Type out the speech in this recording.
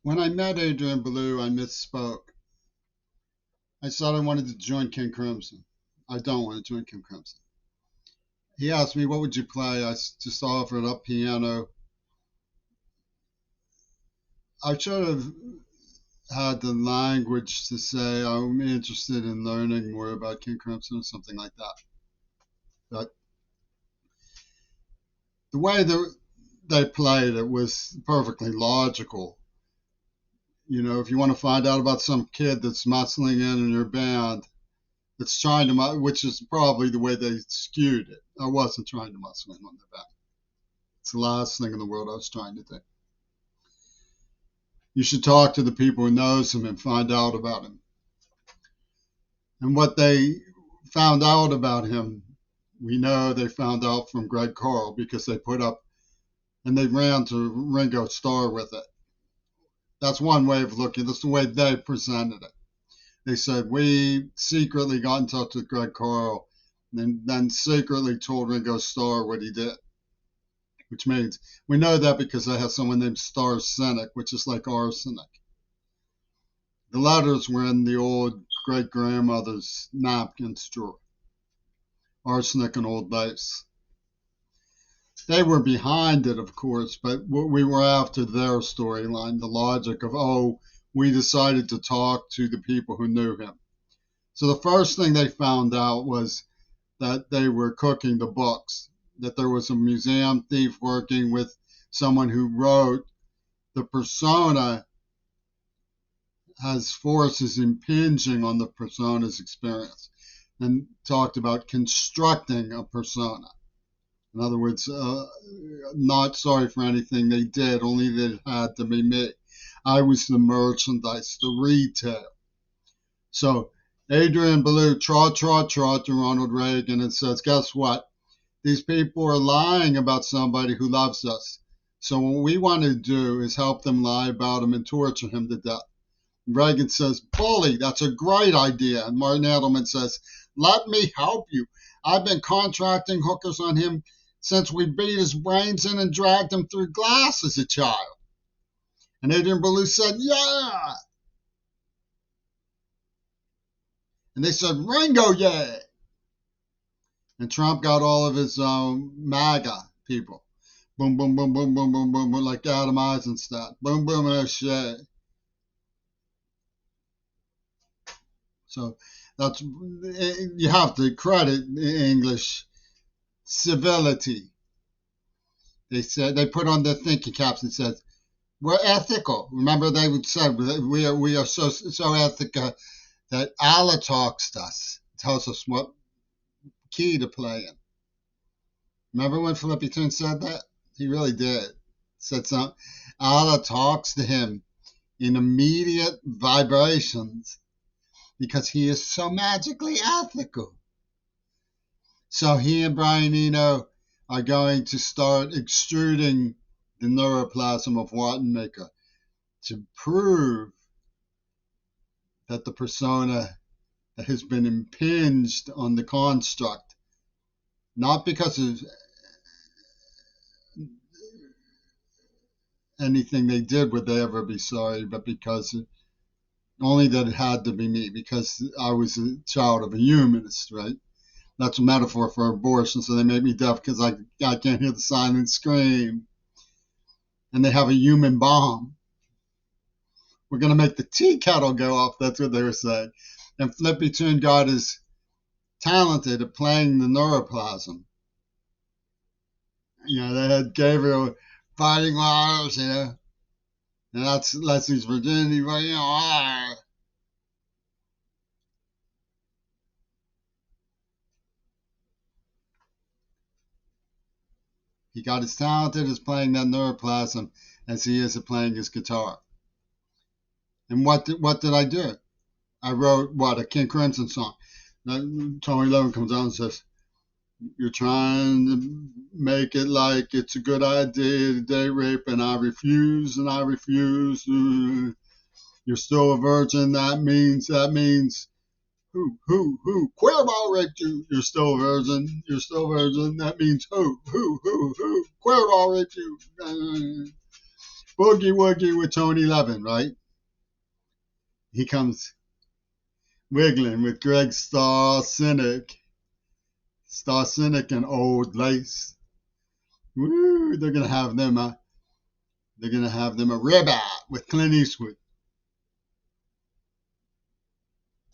When I met Adrian Belew, I misspoke. I said I wanted to join King Crimson. I don't want to join King Crimson. He asked me, "What would you play?" I just offered up piano. I should have had the language to say I'm interested in learning more about King Crimson or something like that. But the way that they played it was perfectly logical. You know, if you want to find out about some kid that's muscling in your band, that's trying to, which is probably the way they skewed it. I wasn't trying to muscle in on their band. It's the last thing in the world I was trying to do. You should talk to the people who knows him and find out about him. And what they found out about him, we know they found out from Greg Carl because they put up and they ran to Ringo Starr with it. That's one way of looking. That's the way they presented it. They said we secretly got in touch with Greg Carl and then secretly told Ringo Starr what he did, which means we know that because I have someone named Star Cynic, which is like arsenic. The letters were in the old great grandmother's napkins drawer. Arsenic and Old Lace. They were behind it, of course, but we were after their storyline, the logic of, oh, we decided to talk to the people who knew him. So the first thing they found out was that they were cooking the books, that there was a museum thief working with someone who wrote the persona has forces impinging on the persona's experience and talked about constructing a persona. In other words, not sorry for anything they did, only that it had to be me. I was the merchandise, the retail. So Adrian Belew trot to Ronald Reagan and says, guess what? These people are lying about somebody who loves us. So what we want to do is help them lie about him and torture him to death. Reagan says, bully, that's a great idea. And Martin Edelman says, let me help you. I've been contracting hookers on him since we beat his brains in and dragged him through glass as a child. And Adrian Belew said, yeah. And they said, Ringo, yeah. And Trump got all of his MAGA people. Boom, boom, boom, boom, boom, boom, boom, boom, like Adam Eisenstadt. Boom, boom, O'Shea. So that's, you have to credit English civility. They said, they put on their thinking caps and said, we're ethical. Remember, they would say we are so ethical that Allah talks to us, tells us what key to play in. Remember when Flippy Toon said that? He really did. Said something. Allah talks to him in immediate vibrations because he is so magically ethical. So he and Brian Eno are going to start extruding the neuroplasm of Wattenmaker to prove that the persona that has been impinged on the construct, not because of anything they did would they ever be sorry, but because only that it had to be me, because I was a child of a humanist, right? That's a metaphor for abortion, so they made me deaf because I can't hear the silent scream. And they have a human bomb. We're going to make the tea kettle go off. That's what they were saying. And Flippy Toon God is talented at playing the neuroplasm. You know, they had Gabriel fighting lives, you know, and that's Leslie's virginity, but, you know, he got as talented as playing that neuroplasm as he is at playing his guitar. And what did I do? I wrote, a King Crimson song. Tony Levin comes out and says, you're trying to make it like it's a good idea to date rape, and I refuse, and I refuse. You're still a virgin. That means who? Queerball raped you. You're still a virgin. You're still a virgin. That means who? Queerball raped you. Boogie Woogie with Tony Levin, right? He comes wiggling with Greg Star Cynic and Old Lace. Woo! They're gonna have them a Ribout with Clint Eastwood.